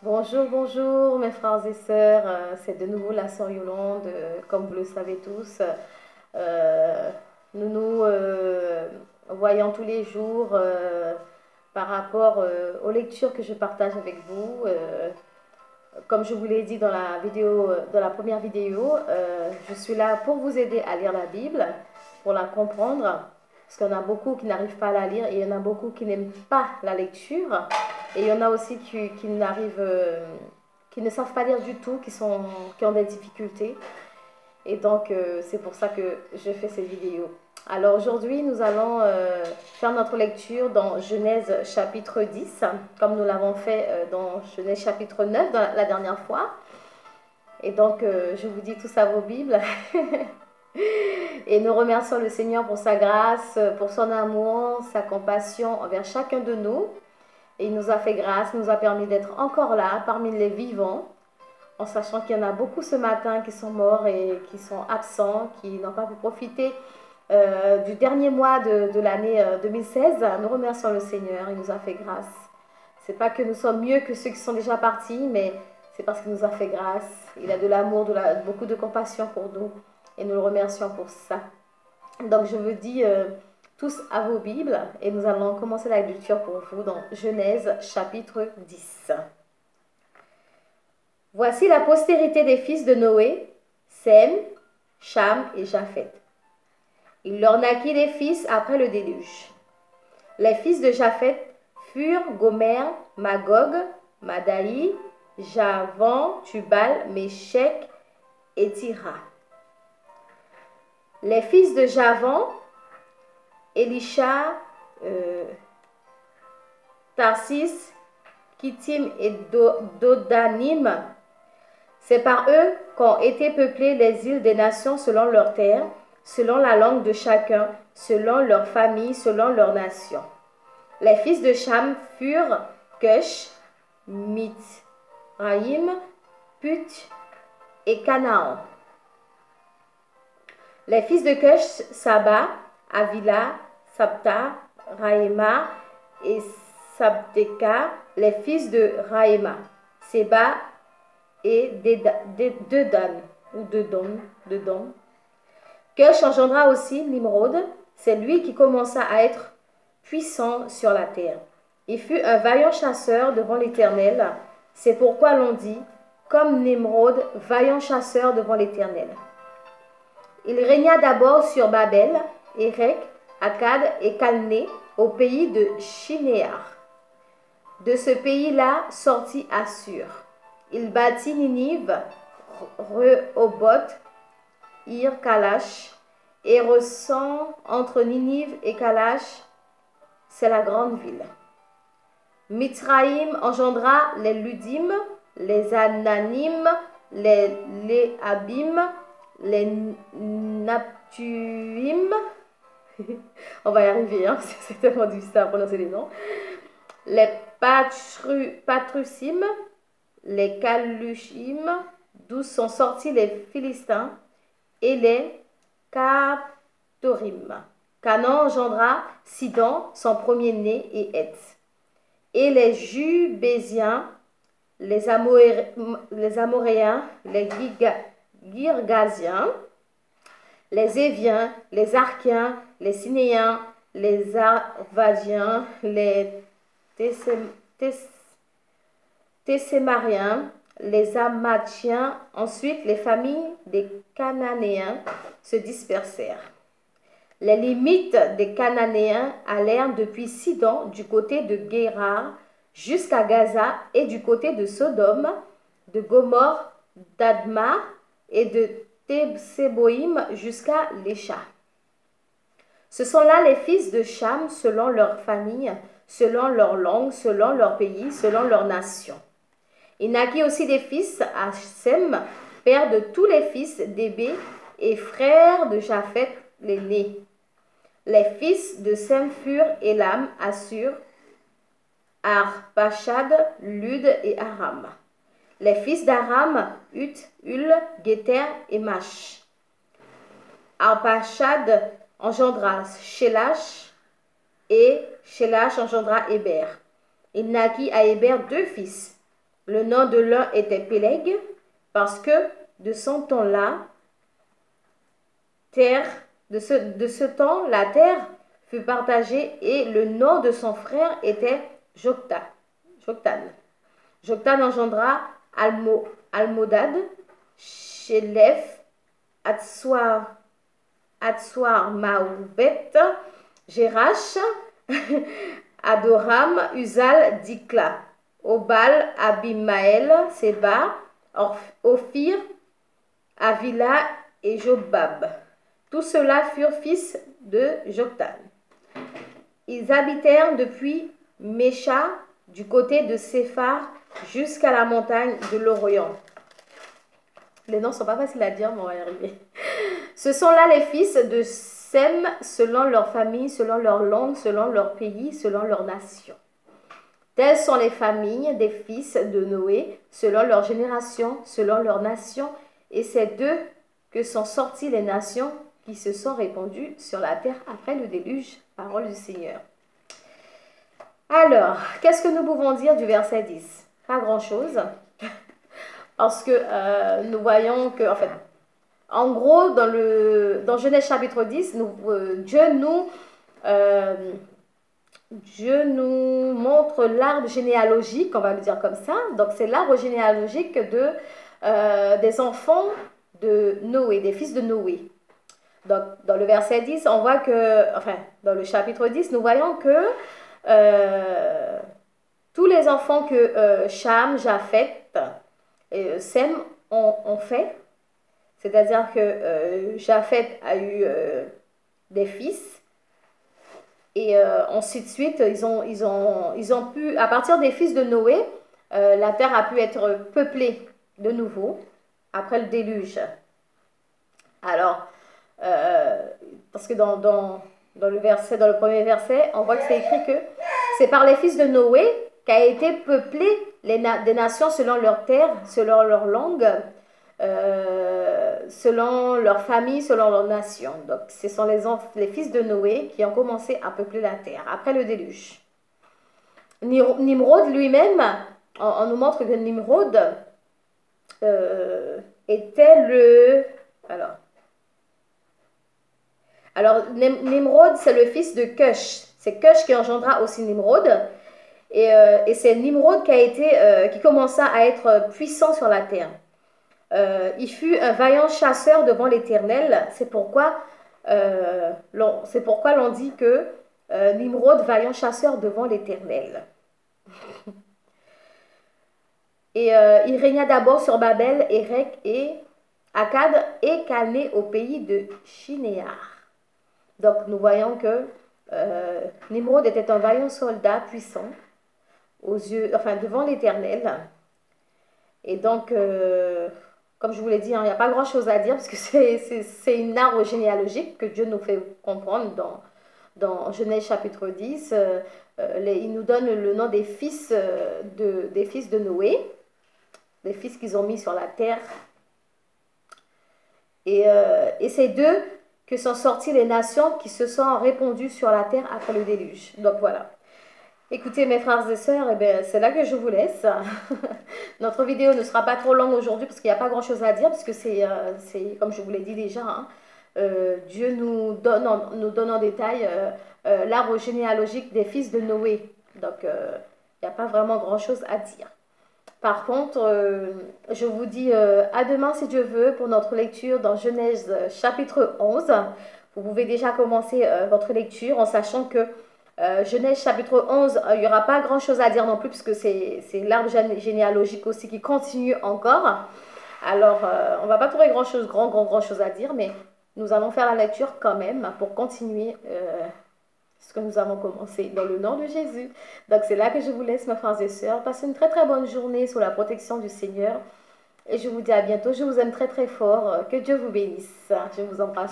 Bonjour, bonjour mes frères et sœurs, c'est de nouveau la sœur Yolande, comme vous le savez tous. Euh, nous voyons tous les jours par rapport aux lectures que je partage avec vous. Comme je vous l'ai dit dans la vidéo, dans la première vidéo, je suis là pour vous aider à lire la Bible, pour la comprendre, parce qu'il y en a beaucoup qui n'arrivent pas à la lire et il y en a beaucoup qui n'aiment pas la lecture. Et il y en a aussi qui ne savent pas lire du tout, qui ont des difficultés. Et donc, c'est pour ça que je fais cette vidéo. Alors aujourd'hui, nous allons faire notre lecture dans Genèse chapitre 10, comme nous l'avons fait dans Genèse chapitre 9 la dernière fois. Et donc, je vous dis tous à vos Bibles. Et nous remercions le Seigneur pour sa grâce, pour son amour, sa compassion envers chacun de nous. Et il nous a fait grâce, nous a permis d'être encore là, parmi les vivants, en sachant qu'il y en a beaucoup ce matin qui sont morts et qui sont absents, qui n'ont pas pu profiter du dernier mois de l'année 2016. Nous remercions le Seigneur, il nous a fait grâce. C'est pas que nous sommes mieux que ceux qui sont déjà partis, mais c'est parce qu'il nous a fait grâce. Il a de l'amour, beaucoup de compassion pour nous, et nous le remercions pour ça. Donc je vous dis tous à vos Bibles et nous allons commencer la lecture pour vous dans Genèse chapitre 10. Voici la postérité des fils de Noé, Sem, Cham et Japheth. Il leur naquit des fils après le déluge. Les fils de Japheth furent Gomer, Magog, Madaï, Javan, Tubal, Méchec et Tira. Les fils de Javan, Elisha, Tarsis, Kittim et Dodanim. C'est par eux qu'ont été peuplées les îles des nations selon leurs terres, selon la langue de chacun, selon leur famille, selon leur nation. Les fils de Cham furent Cush, Mithraïm, Put et Canaan. Les fils de Cush, Saba, Avila, Sabta, Raïma et Sabteka. Les fils de Raïma, Seba et Dedan, ou Dedon. Cush engendra aussi Nimrod. C'est lui qui commença à être puissant sur la terre. Il fut un vaillant chasseur devant l'Éternel. C'est pourquoi l'on dit, comme Nimrod, vaillant chasseur devant l'Éternel. Il régna d'abord sur Babel, Érec, Akkad et Calné, au pays de Shinéar. De ce pays-là sortit Assur. Il bâtit Ninive, Rehoboth, Ir-Kalash, et ressent entre Ninive et Kalash, c'est la grande ville. Mithraïm engendra les Ludim, les Ananim, les Léabim, les Naptuim. On va y arriver, hein? C'est tellement difficile à prononcer les noms. Les Patrusim, les Kalushim, d'où sont sortis les Philistins, et les Captorim. Canaan engendra Sidon, son premier-né, et Heth. Et les Jubésiens, les Amoréens, les Girgasiens, les Éviens, les Arkiens, les Sinéens, les Arvadiens, les Tessémariens, les Amathiens. Ensuite, les familles des Cananéens se dispersèrent. Les limites des Cananéens allèrent depuis Sidon du côté de Guérar jusqu'à Gaza et du côté de Sodome, de Gomorre, d'Adma et de Tébséboïm jusqu'à Lécha. Ce sont là les fils de Cham selon leur famille, selon leur langue, selon leur pays, selon leur nation. Il naquit aussi des fils à Sem, père de tous les fils d'Hébé et frère de Japheth l'aîné. Les fils de Sem furent Élam, Assur, Arpachad, Lud et Aram. Les fils d'Aram, Ut, Hul, Géter et Mash. Arpachad engendra Shélach et Shélach engendra Héber. Il naquit à Héber deux fils, Le nom de l'un était Péleg, parce que de son temps-là, de ce temps, la terre fut partagée et le nom de son frère était Joktan. Joktan engendra Almodad, Shelef, Atswar Maoubet, Jerash, Adoram, Uzal, Dikla, Obal, Abimael, Seba, Ophir, Avila et Jobab. Tous ceux-là furent fils de Joktan. Ils habitèrent depuis Mécha, du côté de Séphar, jusqu'à la montagne de l'Orient. Les noms ne sont pas faciles à dire, mais on va y arriver. Ce sont là les fils de Sem, selon leur famille, selon leur langue, selon leur pays, selon leur nation. Telles sont les familles des fils de Noé, selon leur génération, selon leur nation, et c'est d'eux que sont sorties les nations qui se sont répandues sur la terre après le déluge. Parole du Seigneur. Alors, qu'est-ce que nous pouvons dire du verset 10? Pas grand-chose. Parce que nous voyons que, en fait, en gros, dans Genèse chapitre 10, Dieu nous montre l'arbre généalogique, on va le dire comme ça. Donc, c'est l'arbre généalogique des enfants de Noé, des fils de Noé. Donc, dans le verset 10, on voit que, enfin, dans le chapitre 10, nous voyons que tous les enfants que Cham, Japheth et Sem ont fait, c'est-à-dire que Japheth a eu des fils, et ainsi de suite, ils ont pu, à partir des fils de Noé, la terre a pu être peuplée de nouveau après le déluge. Alors, parce que dans le premier verset, on voit que c'est écrit que c'est par les fils de Noé qu'a été peuplé des nations selon leur terre, selon leur langue, selon leur famille, selon leur nation. Donc, ce sont les fils de Noé qui ont commencé à peupler la terre après le déluge. Nimrod lui-même, on nous montre que Nimrod était le... Alors, Nimrod, c'est le fils de Cush. C'est Cush qui engendra aussi Nimrod. Et c'est Nimrod qui commença à être puissant sur la terre. Il fut un vaillant chasseur devant l'Éternel. C'est pourquoi l'on dit que Nimrod, vaillant chasseur devant l'Éternel. Et il régna d'abord sur Babel, Érec et Akkad et Calné au pays de Shinéar. Donc, nous voyons que Nimrod était un vaillant soldat puissant devant l'Éternel. Et donc, comme je vous l'ai dit, il n'y a pas grand-chose à dire parce que c'est une arbre généalogique que Dieu nous fait comprendre dans Genèse chapitre 10. Il nous donne le nom des fils de Noé, des fils qu'ils ont mis sur la terre. Et c'est d'eux que sont sorties les nations qui se sont répandues sur la terre après le déluge. Donc voilà. Écoutez mes frères et sœurs, c'est là que je vous laisse. Notre vidéo ne sera pas trop longue aujourd'hui parce qu'il n'y a pas grand chose à dire, parce que c'est comme je vous l'ai dit déjà, hein, Dieu nous donne en détail l'arbre généalogique des fils de Noé. Donc il n'y a pas vraiment grand chose à dire. Par contre, je vous dis à demain si Dieu veut pour notre lecture dans Genèse chapitre 11. Vous pouvez déjà commencer votre lecture en sachant que Genèse chapitre 11, il n'y aura pas grand chose à dire non plus puisque c'est l'arbre généalogique aussi qui continue encore. Alors, on ne va pas trouver grand chose à dire, mais nous allons faire la lecture quand même pour continuer ce que nous avons commencé dans le nom de Jésus. Donc, c'est là que je vous laisse, mes frères et sœurs. Passez une très très bonne journée sous la protection du Seigneur. Et je vous dis à bientôt. Je vous aime très très fort. Que Dieu vous bénisse. Je vous embrasse.